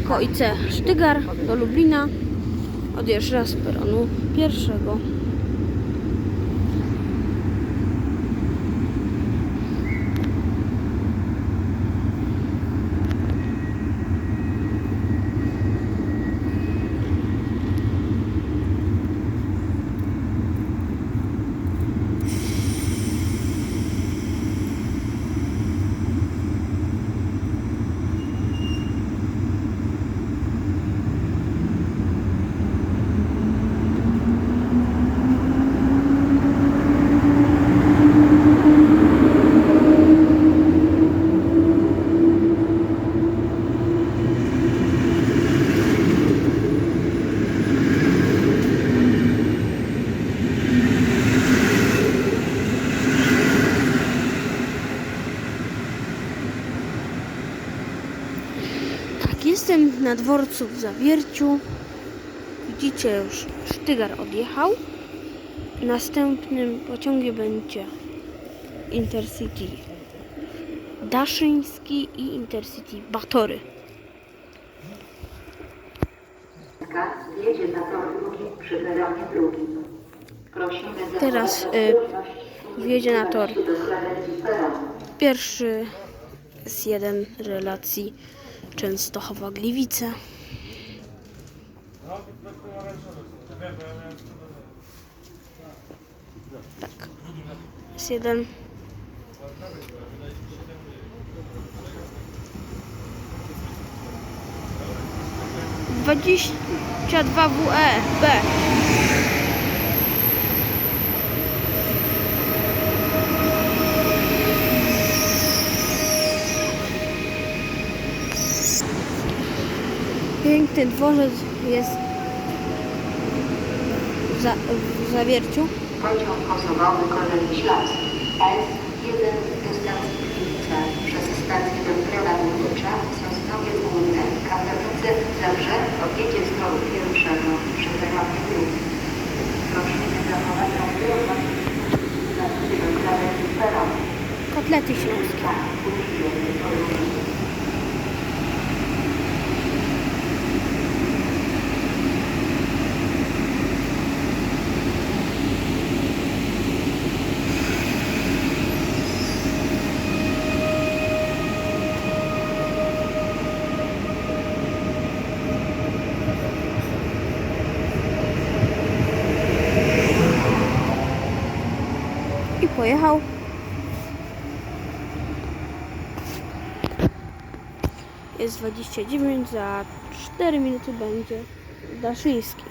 jako IC Sztygar do Lublina. Odjeżdża z peronu pierwszego. Jestem na dworcu w Zawierciu. Widzicie, już Sztygar odjechał. Następnym pociągiem będzie Intercity Daszyński i Intercity Batory. Wjedzie na tor drugi przy peronie drugim. Prosimy Teraz wjedzie na tor pierwszy z jeden relacji Częstochowa-Gliwice. Tak, jest jeden. Dwadzieścia dwa WE B. Piękny dworzec jest w Zawierciu. Pociąg osobowy kolei Śląskiej S1 dystancji Gliwice przez stację Dąbrowa Górnicza, Sosnowiec Główne, Katowice, Zabrze odjedzie z toru pierwszego przy peronie drugim. Prosimy zachować rozdzielność do krawędzi peronu. Kotlety śląskie. I pojechał. Jest 29, za 4 minuty będzie Daszyński.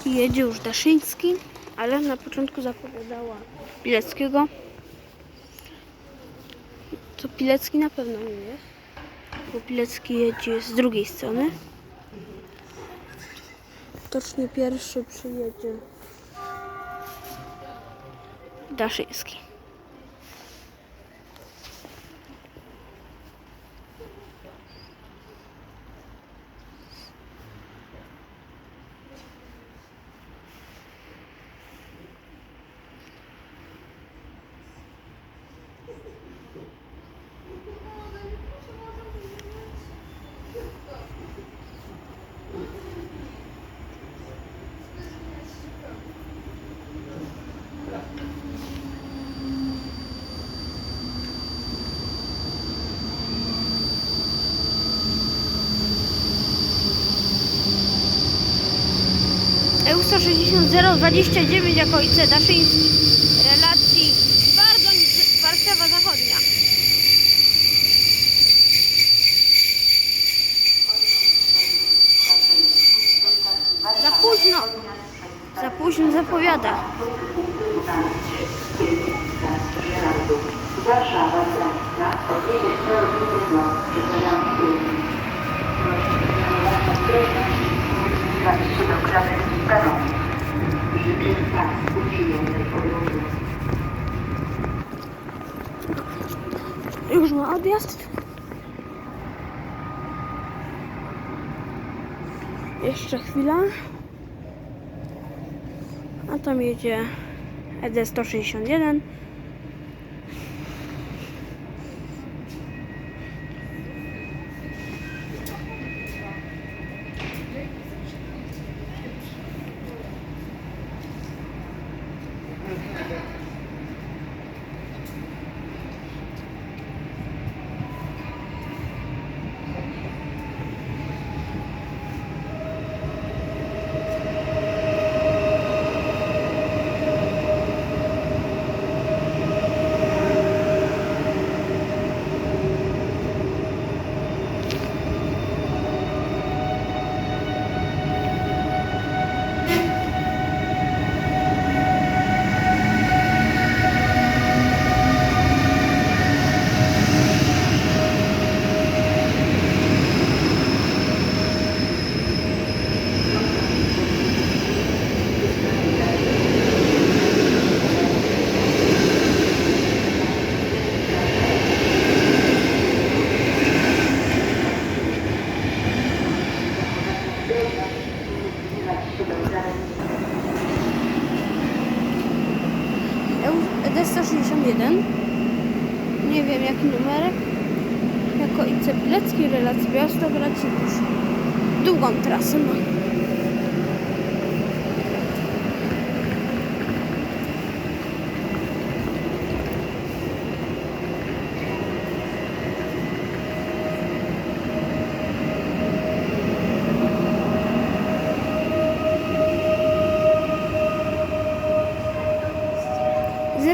I jedzie już Daszyński, ale na początku zapowiadała Pileckiego. To Pilecki na pewno nie jest, bo Pilecki jedzie z drugiej strony. Widocznie pierwszy przyjedzie Daszyński. EU160 029 jako IC Daszyński relacji Warszawa Zachodnia. Za późno zapowiada. Warszawa Zachodnia odjedzie z toru drugiego przy peronie drugim. Prosimy do krawędzi peronu. Życzę Państwu przyjemnej podróży. Już ma odjazd. Jeszcze chwila. A tam jedzie ED161. T161. Nie wiem jaki numerek. Jako IC Pilecki, relacji Białystok-Racibórz. Długą trasę ma.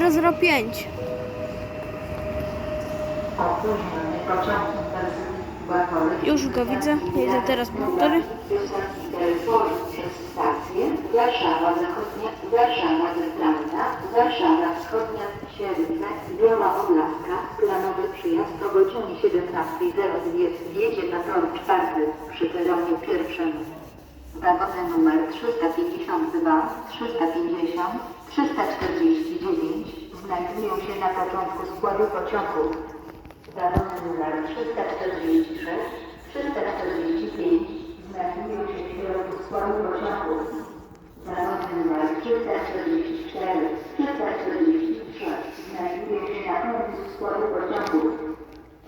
Zero pięć. Opóźniony pociąg Intercity Już go widzę. Jedę teraz po tory. przez stację Warszawa Zachodnia, Warszawa Centralna, Warszawa Wschodnia, Siedlce, Biała Podlaska, planowy przyjazd o godzinie 17:02 wjedzie na tor 4 przy peronie pierwszym. Wagony numer 352, 350, 349 znajdują się na początku składu pociągu. Wagony numer 346, 345 znajdują się w środku składu pociągu. Wagony numer 344, 343 znajdują się na końcu składu pociągu.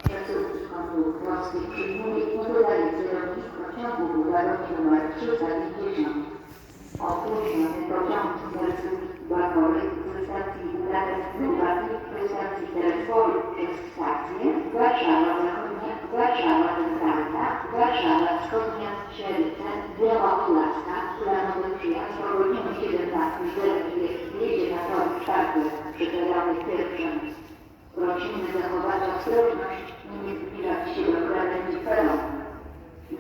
Placówki konduktorskich przyjmuje i podaje kierownik pociągu w wagonie numer 350. Opóźniony pociąg Intercity Wagory ze stacji Bukarest Lubawki do stacji Terespool przez stację Warszawa Zachodnia, Warszawa Centralna, Warszawa Wschodnia, Siedlce, Biała Podlaska, planowy przyjazd o godzinie 17:02 wjedzie na tor 4 przy peronie pierwszym. Prosimy zachować ostrożność i nie zbliżać się do krawędzi peronu.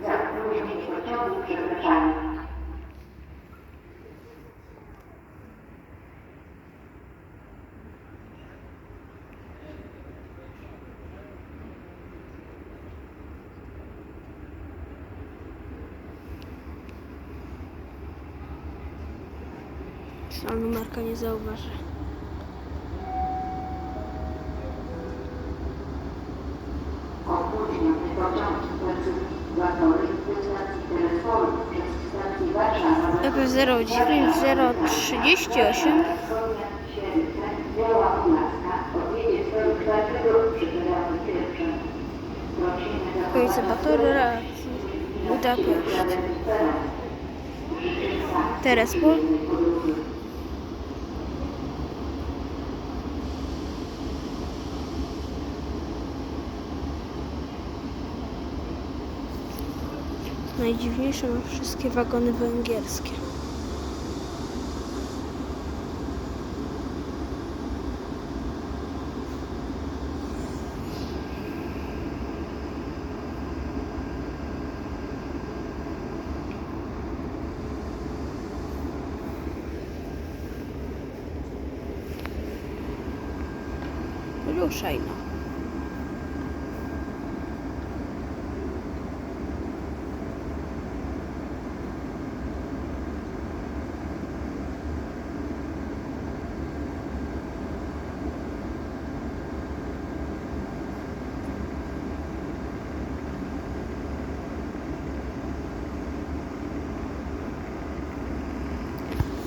Za opóźnienie pociągu przepraszamy. Sam numerka nie zauważy. Opóźniony pociąg Intercity Wagory do stacji Terespool przez stację Warszawa EP09038. Biała Podlaska odjedzie z toru 4 przy peronie pierwszym. Prosimy Okolice Batory, relacji Budapeszt. Terespol. Najdziwniejsze ma wszystkie wagony węgierskie. Ruszaj no.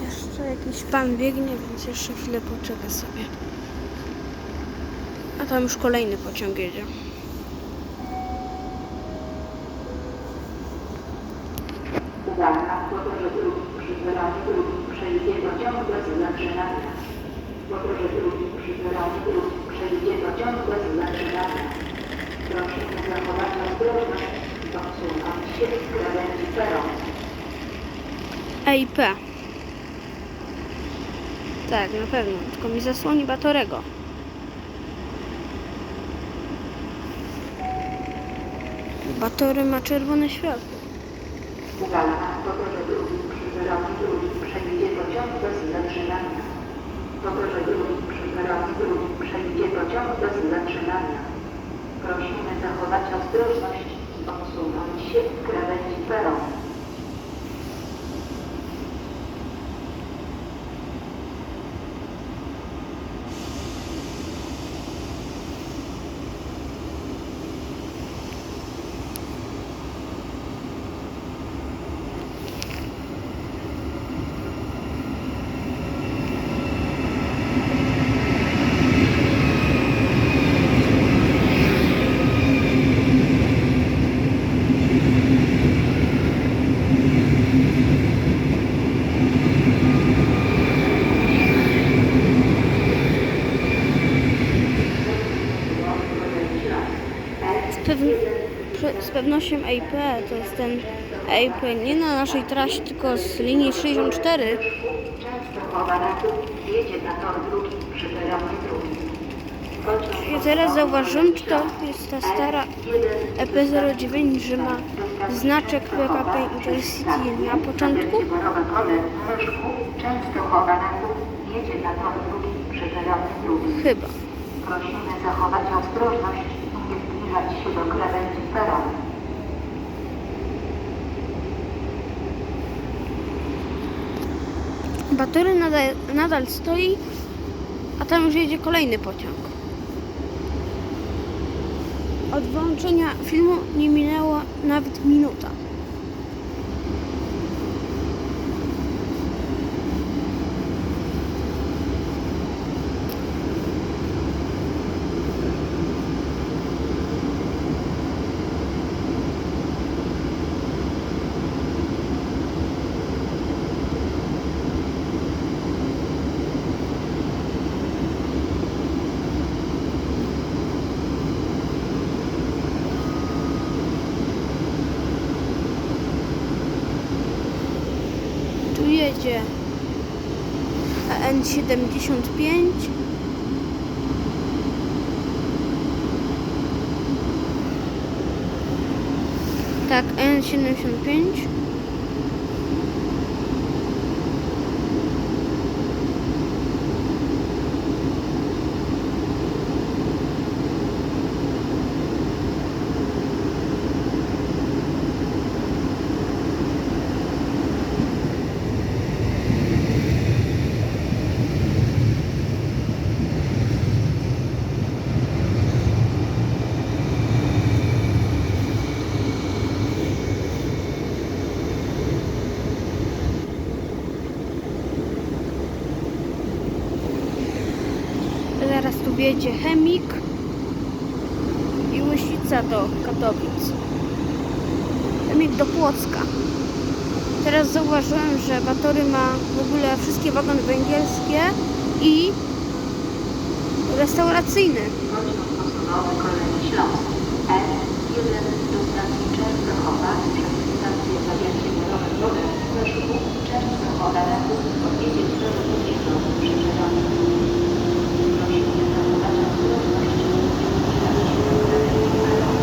Jeszcze jakiś pan biegnie, więc jeszcze chwilę poczeka sobie. A tam już kolejny pociąg jedzie. Uwaga, po torze drugim przy peronie drugim przejdzie pociąg bez zatrzymania. Po torze drugim przy peronie drugim przejdzie pociąg bez zatrzymania. Prosimy zachować ostrożność i odsunąć się z krawędzi peronu. EIP. Tak, na pewno. Tylko mi zasłoni Batorego. Batory ma czerwone światło. Uwaga, po torze drugim przy peronie drugim przejdzie pociąg bez zatrzymania. Po torze drugim przy peronie drugim przejdzie pociąg bez zatrzymania. Prosimy zachować ostrożność i odsunąć się z krawędzi peronu. z pewnością EIP. To jest ten EIP nie na naszej trasie, tylko z linii 64. Częstochowa na jedzie na tor drugi przy peronie drugim. Ja teraz zauważyłem, czy to jest ta stara EP09, że ma znaczek PKP Intercity na początku. Częstochowa na jedzie na tor drugi przy peronie drugim. Chyba. Prosimy zachować ostrożność i nie zbliżać się do krawędzi peronu. Batory nadal stoi, a tam już jedzie kolejny pociąg. Od włączenia filmu nie minęło nawet minuta. Tu jedzie N75. Tak, N75. Zaraz tu wjedzie Chemik i Łysica do Katowic. Chemik do Płocka. Teraz zauważyłem, że Batory ma w ogóle wszystkie wagony węgierskie i restauracyjny. Pociąg posunowy kolei Śląsk S1 do stacji Częstochowa przez stację Zawieszenie Nowe Wody do Szubu Częstochowa na odjedzie do drugiego przy peronie. Prosimy zachować ostrożność i nie zbliżać się do krawędzi peronu.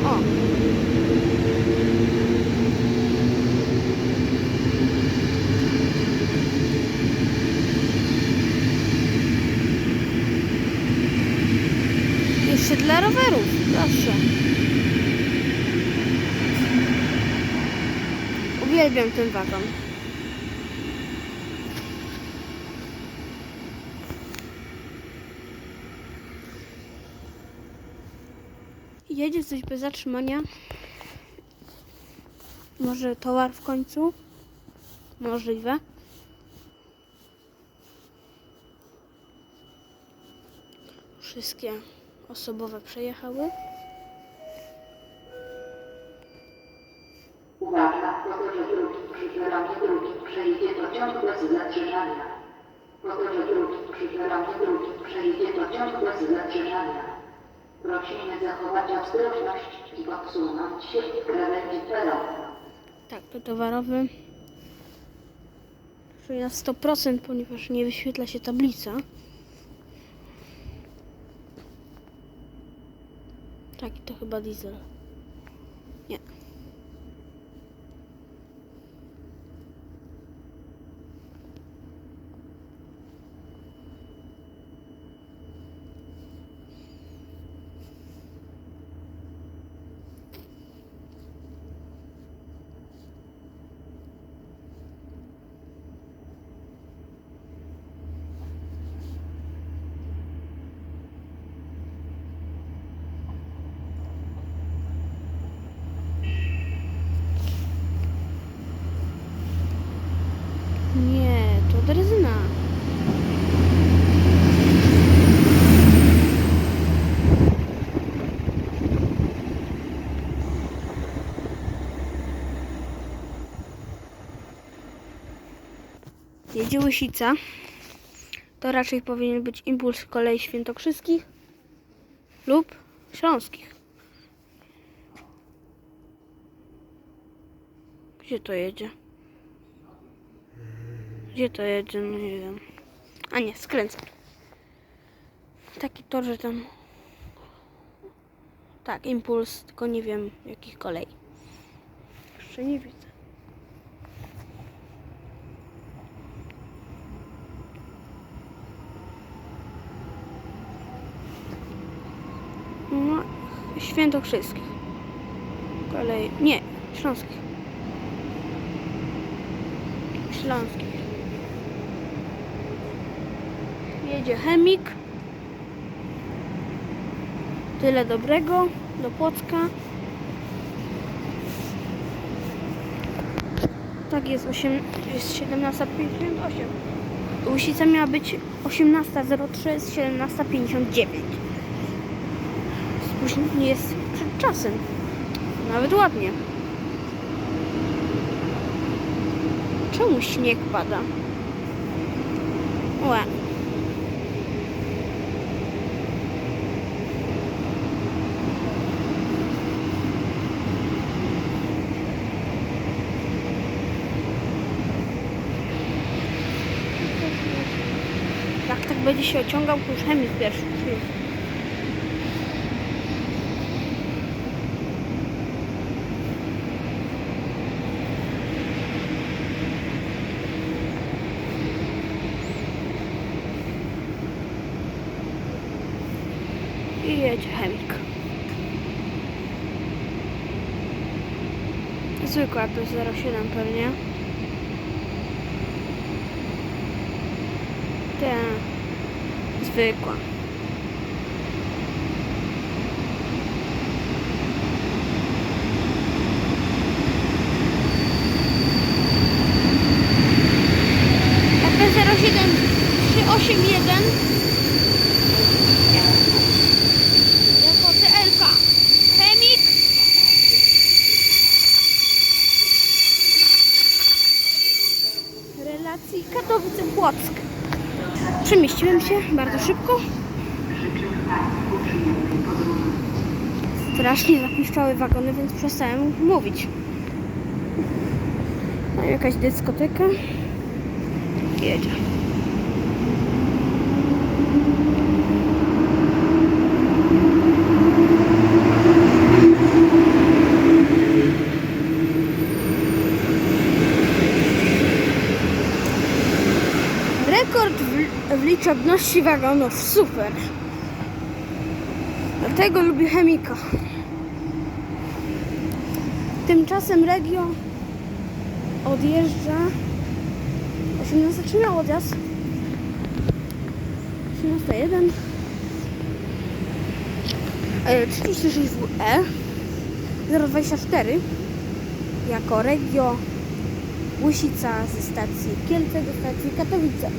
O! Jeszcze dla rowerów, proszę. Uwielbiam ten wagon. Jedzie coś bez zatrzymania. Może towar w końcu? Możliwe. Wszystkie osobowe przejechały. Uwaga, postoje drugi przy peronie drugim przejdzie pociąg bez zatrzymania. Postoje drugi przy peronie drugim przejdzie pociąg bez zatrzymania. Prosimy zachować ostrożność i odsunąć się w krawędzi peronu. Tak, to towarowy. Czyli na 100%, ponieważ nie wyświetla się tablica. Tak, i to chyba diesel. Nie. Nie, to drezyna. będzie Łysica, to raczej powinien być impuls kolei świętokrzyskich lub śląskich. Gdzie to jedzie? Gdzie to jedzie? No nie wiem. A nie, skręca. Taki tor, że tam... Tak, impuls, tylko nie wiem jakich kolei. Jeszcze nie widzę. No, świętokrzyskich. Kolej... Nie, śląskich. Śląskich. Jedzie chemik. Tyle dobrego do Płocka. Tak jest, jest 17:58. Łysica miała być 18:03, jest 17:59. Spóźnienie jest przed czasem. Nawet ładnie. Czemu śnieg pada? Łe. Jak tak będzie się ociągał, to już chemik pierwszy przyjedzie. I jedzie chemik. Zwykła AP07 pewnie. Zwykła. AP07 381 jako TLK. Chemik. Relacji Katowice-Płock. Przemieściłem się bardzo szybko. Strasznie zapiszczały wagony, więc przestałem mówić. No, jakaś dyskoteka. Jedzie. Rekord w liczebności wagonów. Super. Dlatego lubię chemika. Tymczasem Regio odjeżdża 18. Czy miał odjazd? 18:01 36WE 024 jako Regio Łysica ze stacji Kielce do stacji Katowice.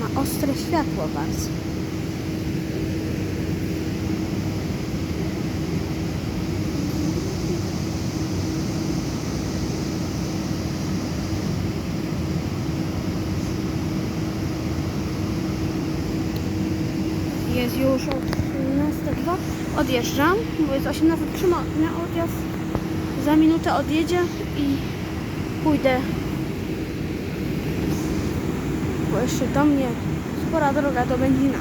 Ma ostre światło bardzo. Jest już 18:02. Odjeżdżam, bo jest 18:03. Miał odjazd. Za minutę odjedzie i pójdę. Bo jeszcze do mnie spora droga do Będzina.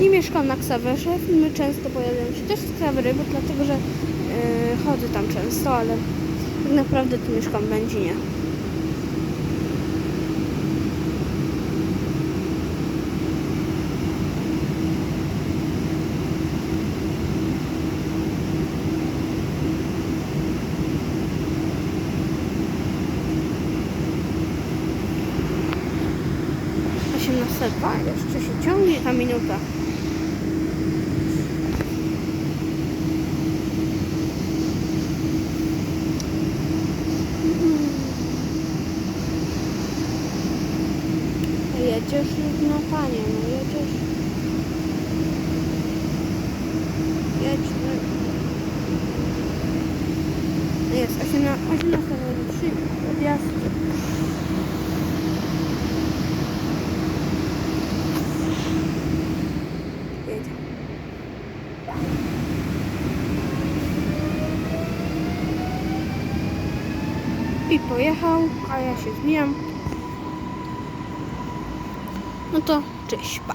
I mieszkam na Ksawerze. My często pojawiamy się też z Ksawery, bo dlatego, że chodzę tam często, ale tak naprawdę tu mieszkam w Będzinie. Jeszcze się ciągnie ta minuta. Jedzie. Jedziesz, no panie, no jedziesz. Jedź. Jest 18:03, odjazd. Jedzie. I pojechał, a ja się zbijam. No to cześć, pa.